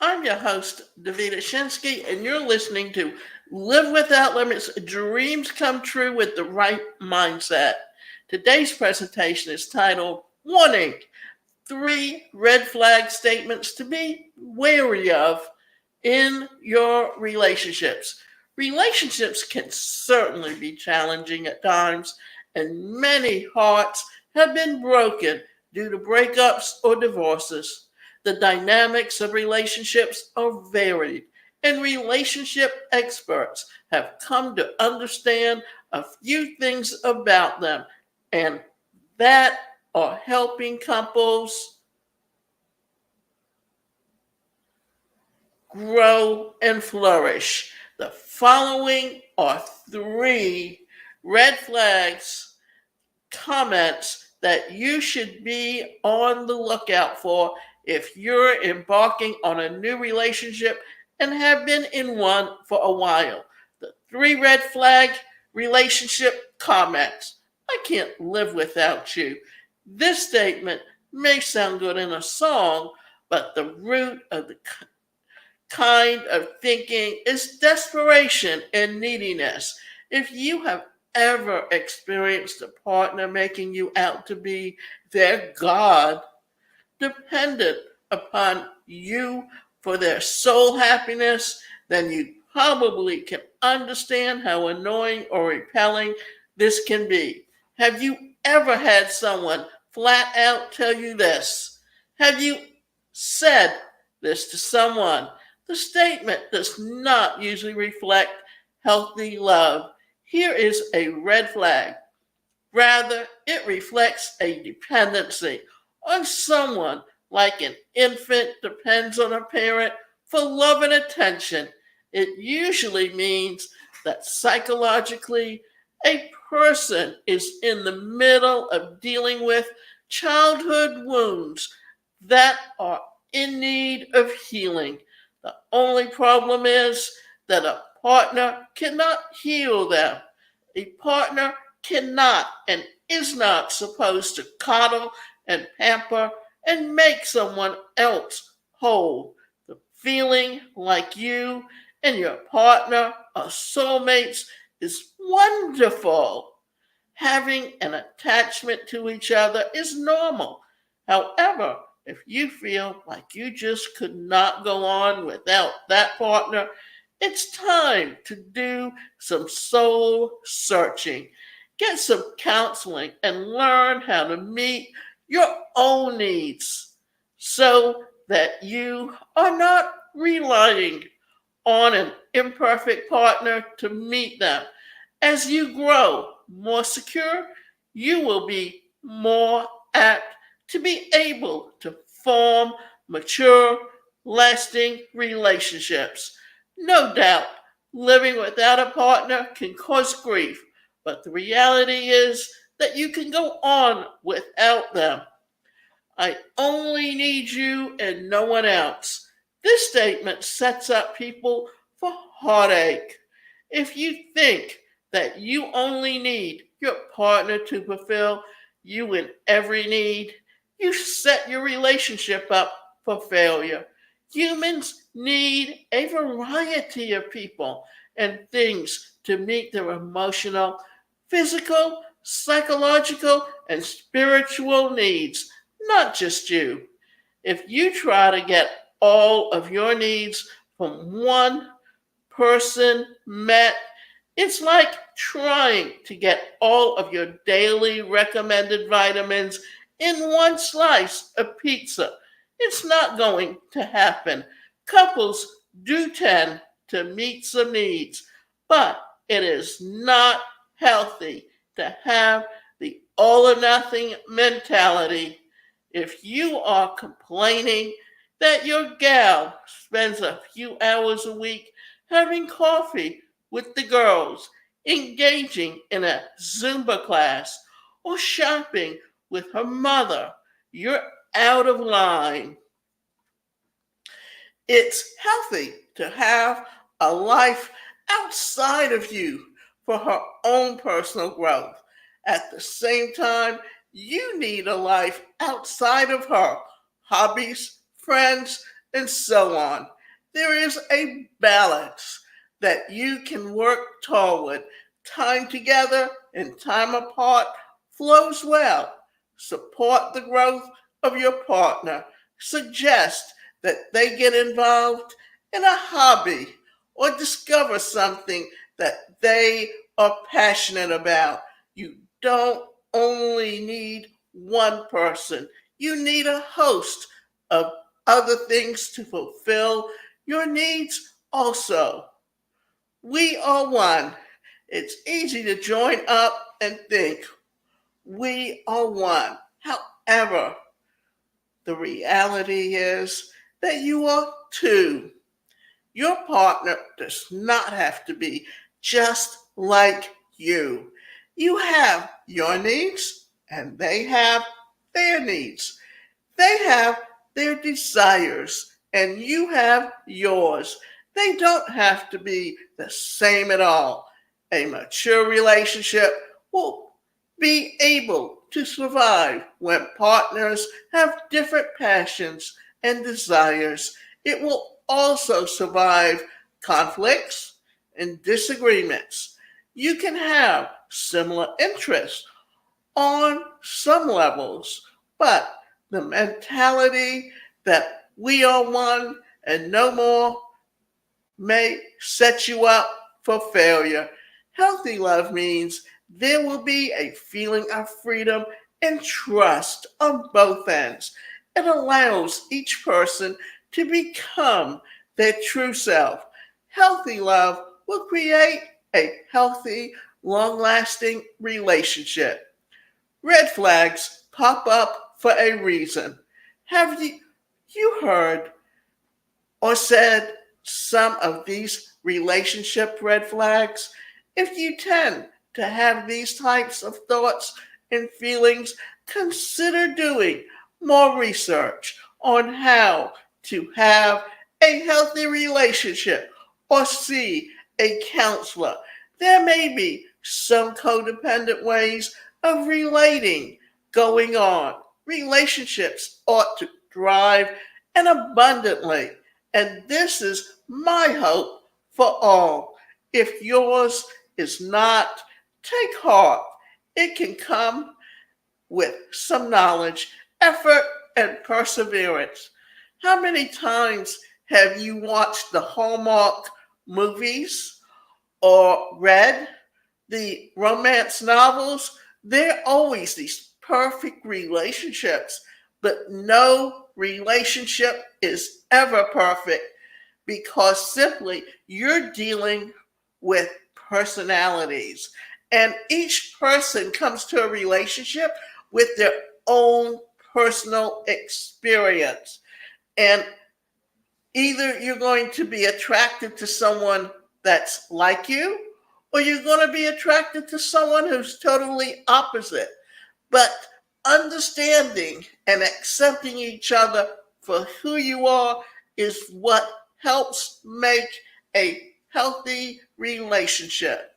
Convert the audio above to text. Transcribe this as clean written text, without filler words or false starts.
I'm your host, Davida Shinsky, and you're listening to Live Without Limits Dreams Come True with the Right Mindset. Today's presentation is titled Warning: Three Red Flag Statements to Be Wary of in Your Relationships. Relationships can certainly be challenging at times, and many hearts have been broken due to breakups or divorces. The dynamics of relationships are varied, and relationship experts have come to understand a few things about them, and that are helping couples grow and flourish. The following are three red flags, comments that you should be on the lookout for if you're embarking on a new relationship and have been in one for a while. The three red flag relationship comments: I can't live without you. This statement may sound good in a song, but the root of the kind of thinking is desperation and neediness. If you have ever experienced a partner making you out to be their God, dependent upon you for their sole happiness, then you probably can understand how annoying or repelling this can be. Have you ever had someone flat out tell you this? Have you said this to someone? The statement does not usually reflect healthy love. Here is a red flag. Rather, it reflects a dependency on someone, like an infant depends on a parent for love and attention. It usually means that psychologically, a person is in the middle of dealing with childhood wounds that are in need of healing. The only problem is that a partner cannot heal them. A partner cannot and is not supposed to coddle and pamper and make someone else whole. The feeling like you and your partner are soulmates is wonderful. Having an attachment to each other is normal. However, if you feel like you just could not go on without that partner, it's time to do some soul searching. Get some counseling and learn how to meet your own needs so that you are not relying on an imperfect partner to meet them. As you grow more secure, you will be more apt to be able to form mature, lasting relationships. No doubt, living without a partner can cause grief, but the reality is that you can go on without them. I only need you and no one else. This statement sets up people for heartache. If you think that you only need your partner to fulfill you in every need, you set your relationship up for failure. Humans need a variety of people and things to meet their emotional, physical, psychological, and spiritual needs, not just you. If you try to get all of your needs from one person met, it's like trying to get all of your daily recommended vitamins in one slice of pizza. It's not going to happen. Couples do tend to meet some needs, but it is not healthy to have the all or nothing mentality. If you are complaining that your gal spends a few hours a week having coffee with the girls, engaging in a Zumba class, or shopping with her mother, you're out of line. It's healthy to have a life outside of you for her own personal growth. At the same time, you need a life outside of her: hobbies, friends, and so on. There is a balance that you can work toward. Time together and time apart flows well. Support the growth of your partner. Suggest that they get involved in a hobby or discover something that they are passionate about. You don't only need one person, you need a host of other things to fulfill your needs also. We are one. It's easy to join up and think we are one. However, the reality is that you are two. Your partner does not have to be just like you. You have your needs and they have their needs. They have their desires and you have yours. They don't have to be the same at all. A mature relationship will be able to survive when partners have different passions and desires. It will also survive conflicts and disagreements. You can have similar interests on some levels, but the mentality that we are one and no more may set you up for failure. Healthy love means there will be a feeling of freedom and trust on both ends. It allows each person to become their true self. Healthy love will create a healthy, long lasting relationship. Red flags pop up for a reason. Have you heard or said some of these relationship red flags? If you tend to have these types of thoughts and feelings, consider doing more research on how to have a healthy relationship or see a counselor. There may be some codependent ways of relating going on. Relationships ought to thrive and abundantly. And this is my hope for all. If yours is not, take heart. It can come with some knowledge, effort, and perseverance. How many times have you watched the Hallmark movies or read the romance novels? There are always these perfect relationships, but no relationship is ever perfect because simply you're dealing with personalities. And each person comes to a relationship with their own personal experience. And either you're going to be attracted to someone that's like you, or you're going to be attracted to someone who's totally opposite. But understanding and accepting each other for who you are is what helps make a healthy relationship.